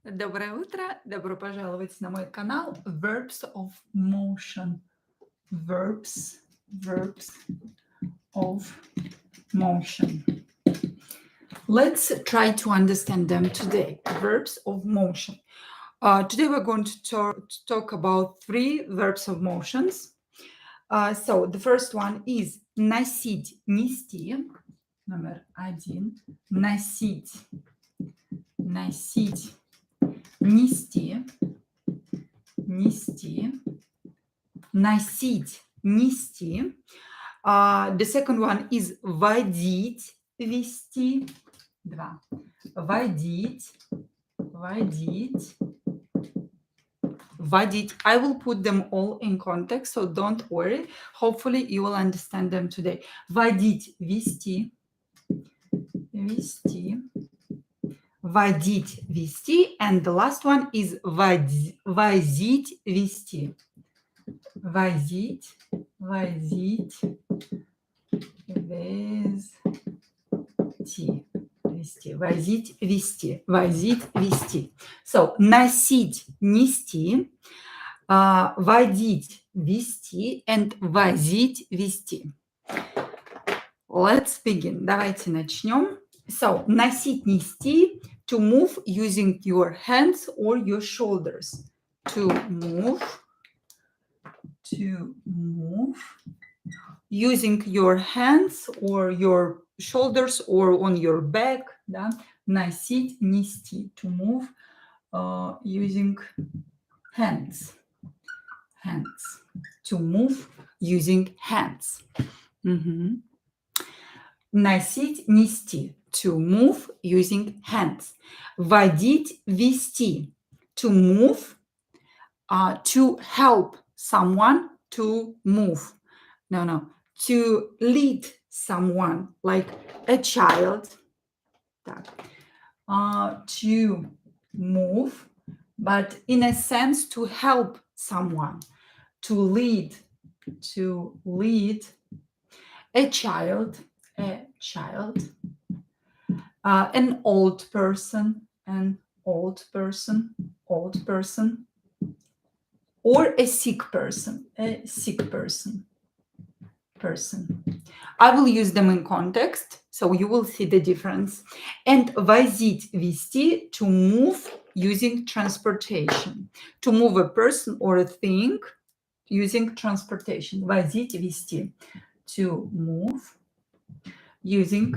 Доброе утро! Добро пожаловать на мой канал Verbs of Motion. Verbs of Motion. Let's try to understand them today. Verbs of motion. Today we're going to talk about 3 verbs of motions. So the first one is носить, нести. Номер 1. Носить, носить. Нести, нести, носить, нести. The second one is водить, вести. 2. Водить, водить, водить. I will put them all in context, so don't worry. Hopefully you will understand them today. Водить, вести, вести. Водить, вести. And the last one is возить, вести. Возить, возить, вести. Вести. Возить, вести. Возить, вести. So, носить, нести. Водить, вести. And возить, вести. Let's begin. Давайте начнем. So, носить, нести. To move using your hands or your shoulders. To move using your hands or your shoulders or on your back. Да? Носить, нести. To move using hands. Hands. To move using hands. Носить, нести. To move using hands. Водить, вести. To move, to help someone to move. No. To lead someone, like a child. To move, but in a sense to help someone. To lead a child. An old person, or a sick person, I will use them in context, so you will see the difference. And возить, вести, to move using transportation. To move a person or a thing using transportation. Возить, вести. To move using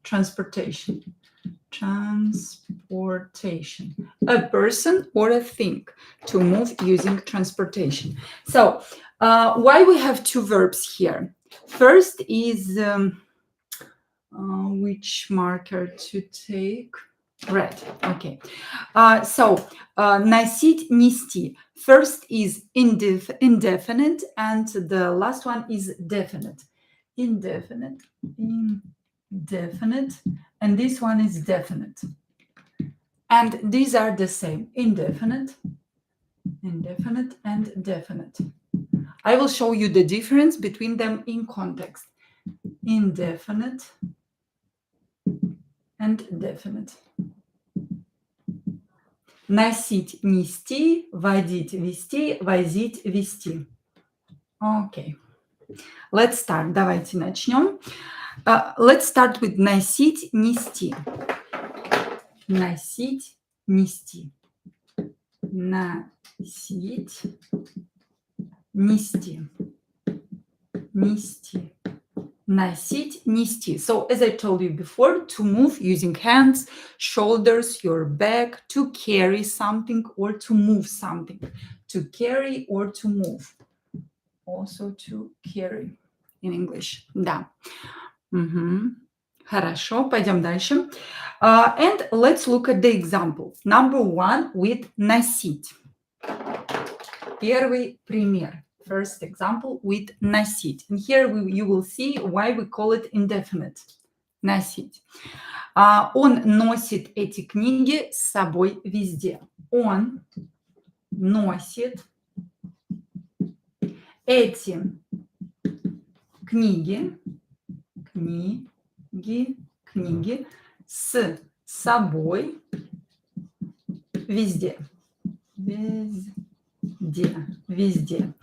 transportation. A person or a thing. To move using transportation. So, why we have 2 verbs here? First is which marker to take? Red. Okay. Носить, нести. First is indefinite, and the last one is definite. Indefinite, and this one is definite. And these are the same. Indefinite, and definite. I will show you the difference between them in context. Indefinite and definite. Носить, нести, водить, вести, возить, вести. Okay. Let's start. Давайте начнем. Let's start with носить, нести. Носить, нести. Носить, нести. Нести. Носить, нести. So, as I told you before, to move using hands, shoulders, your back, to carry something or to move something. To carry or to move. Also to carry in English. Да. Хорошо, пойдем дальше. And let's look at the example. Number 1 with носить. Первый пример. First example with носить. And here you will see why we call it indefinite. Носить. Он носит эти книги с собой везде. Он носит эти книги с собой везде. Везде.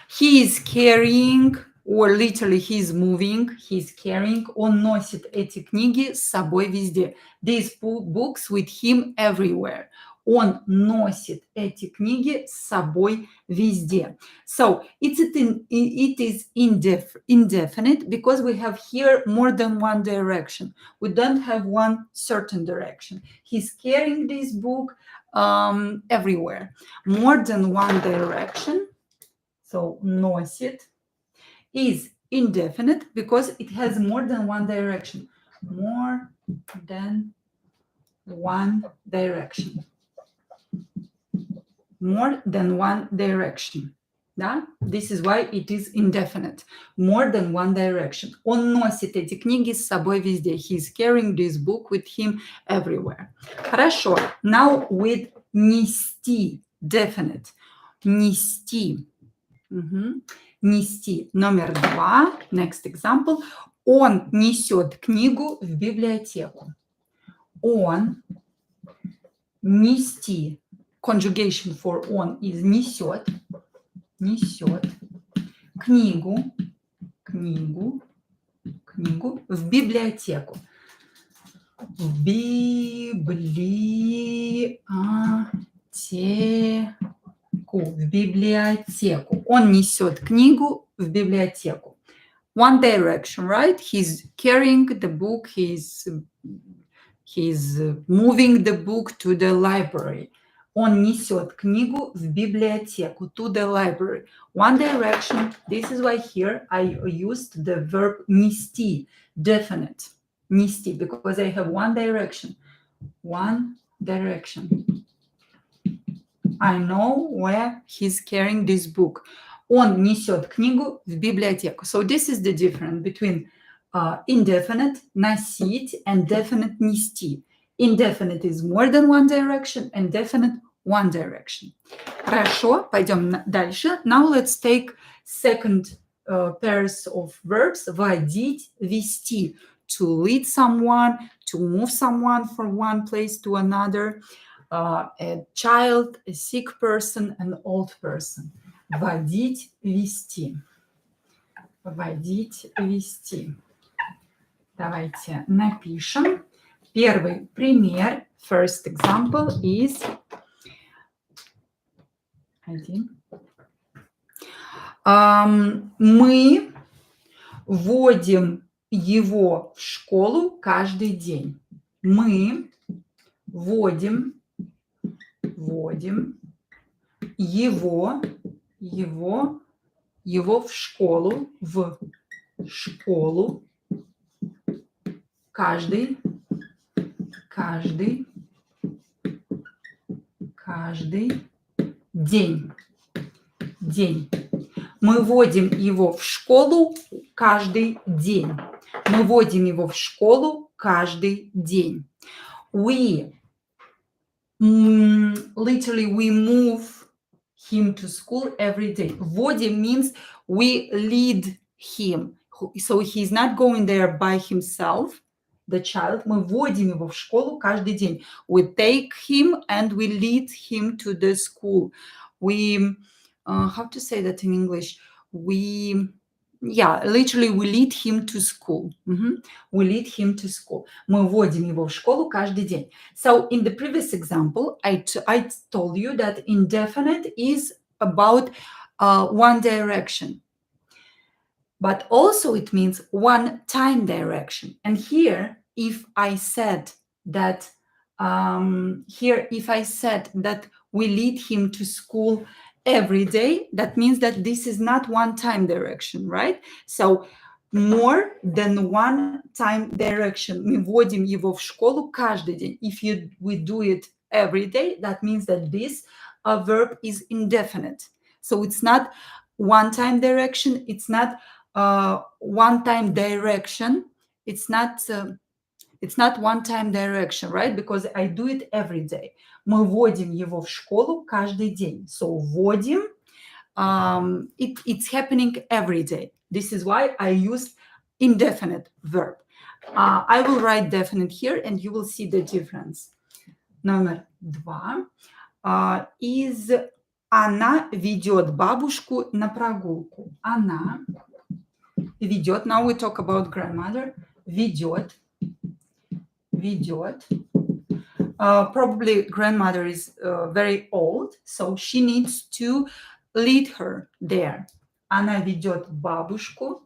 He is carrying, or literally he is moving, he is carrying. Он носит эти книги с собой везде. These books with him everywhere. Он носит эти книги с собой везде. So it is indefinite because we have here more than one direction. We don't have one certain direction. He's carrying this book everywhere. More than one direction. So носит is indefinite because it has more than one direction. More than one direction. More than one direction. Да? This is why it is indefinite. More than one direction. Он носит эти книги с собой везде. He is carrying this book with him everywhere. Хорошо. Now with нести. Definite. Нести. Нести. Номер 2. Next example. Он несет книгу в библиотеку. Он нести. Conjugation for on is несет. Несет книгу в библиотеку. В библиотеку. Он несет книгу в библиотеку. One direction, right? He's carrying the book. He's moving the book to the library. Он несет книгу в библиотеку, to the library. One direction. This is why here I used the verb нести, definite. Нести, because I have one direction. One direction. I know where he's carrying this book. Он несет книгу в библиотеку. So this is the difference between indefinite, носить, and definite, нести. Indefinite is more than one direction, and definite one direction. Хорошо, пойдем дальше. Now let's take second pairs of verbs. Водить, вести. To lead someone, to move someone from one place to another. A child, a sick person, an old person. Водить, вести. Водить, вести. Давайте напишем. Первый пример, first example is мы водим его в школу каждый день. Мы водим его в школу каждый день. Мы водим его в школу каждый день. Мы водим его в школу каждый день. We move him to school every day. Водим means we lead him. So he's not going there by himself. The child, мы водим его в школу каждый день. We take him and we lead him to the school. We, how to say that in English? Literally we lead him to school. We lead him to school. Мы водим его в школу каждый день. So in the previous example, I told you that indefinite is about one direction. But also it means one time direction. And here, if I said that we lead him to school every day, that means that this is not one time direction, right? So more than one time direction. Мы водим его в школу каждый день. If we do it every day, that means that this verb is indefinite. So it's not one time direction. It's not one time direction. It's not one time direction, right? Because I do it every day. Мы водим его в школу каждый день. So водим, it's happening every day. This is why I used indefinite verb. I will write definite here and you will see the difference. Номер 2. is она ведет бабушку на прогулку. Она ведет. Now we talk about grandmother. Ведет. Probably grandmother is very old, so she needs to lead her there. Она ведет бабушку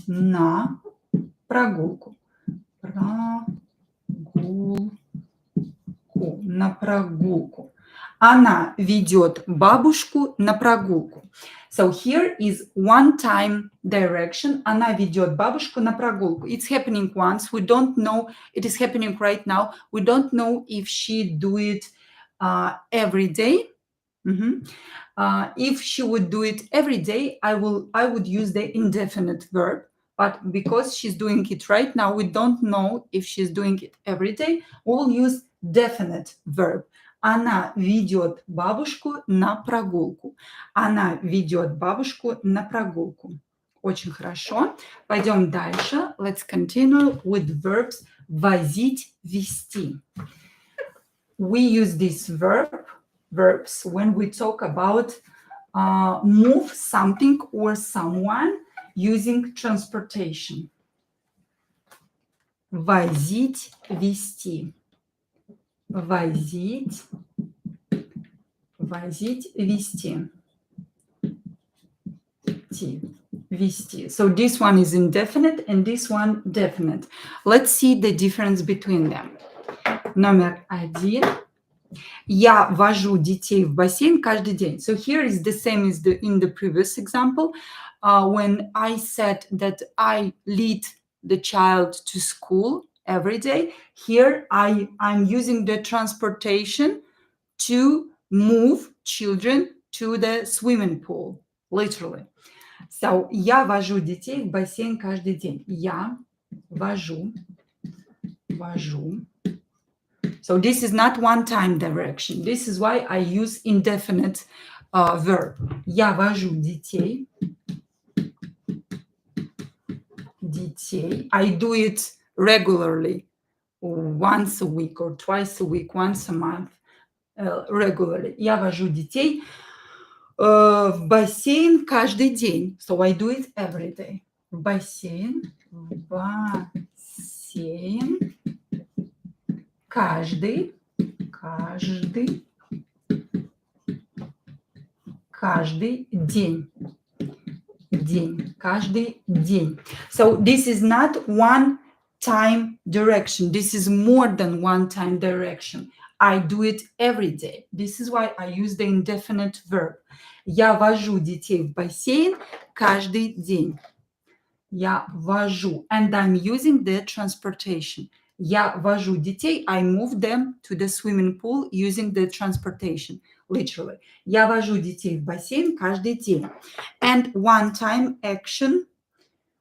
на прогулку. На прогулку. Она ведет бабушку на прогулку. So here is one time direction. Она ведет бабушку на прогулку. It's happening once. We don't know. It is happening right now. We don't know if she do it every day. If she would do it every day, I would use the indefinite verb. But because she's doing it right now, we don't know if she's doing it every day. We'll use definite verb. Она ведет бабушку на прогулку. Она ведет бабушку на прогулку. Очень хорошо. Пойдем дальше. Let's continue with verbs возить-вести. We use these verbs when we talk about move something or someone using transportation. Возить-вести. Возить-вести. Вести. So this one is indefinite and this one definite. Let's see the difference between them. Номер 1. Я вожу детей в бассейн каждый день. So here is the same as in the previous example. When I said that I lead the child to school every day, here I'm using the transportation to move children to the swimming pool, literally. So, я вожу детей в бассейн каждый день. Я вожу. So, this is not one-time direction. This is why I use indefinite verb. Я вожу детей. I do it regularly, once a week or twice a week, once a month, regularly. Я вожу детей в бассейн каждый день. So I do it every day. В бассейн. Каждый день. Каждый день. So this is not one time direction. This is more than one time direction. I do it every day. This is why I use the indefinite verb. Я вожу детей в бассейн каждый день. Я вожу. And I'm using the transportation. Я вожу детей. I move them to the swimming pool using the transportation. Literally. Я вожу детей в бассейн каждый день. And one time action,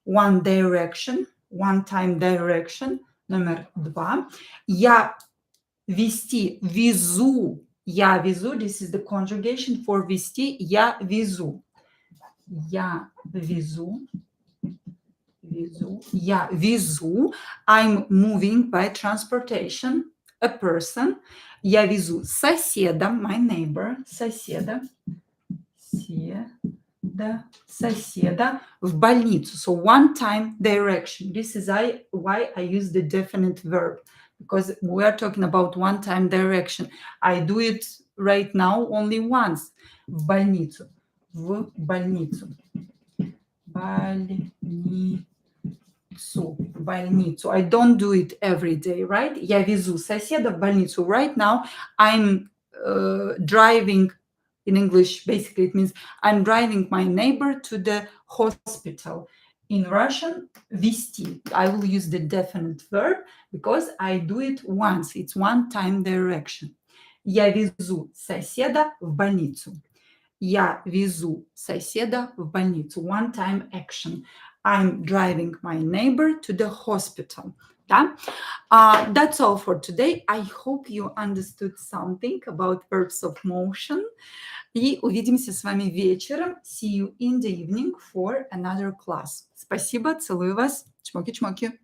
one direction, one time direction. Номер 2. Я вести, везу. Я везу. This is the conjugation for вести. Я везу. Я везу. Я везу. I'm moving by transportation. A person. Я везу соседа, my neighbor, соседа в больницу. So one time direction. This is why I use the definite verb, because we are talking about one time direction. I do it right now only once. В больницу. Больницу. I don't do it every day, right? Я везу соседа в больницу. Right now, I'm driving, in English, basically it means I'm driving my neighbor to the hospital. In Russian, вести. I will use the definite verb because I do it once. It's one time direction. Я везу соседа в больницу. Я везу соседа в больницу. One time action. I'm driving my neighbor to the hospital. Да? That's all for today. I hope you understood something about verbs of motion. И увидимся с вами вечером. See you in the evening for another class. Спасибо, целую вас. Чмоки-чмоки.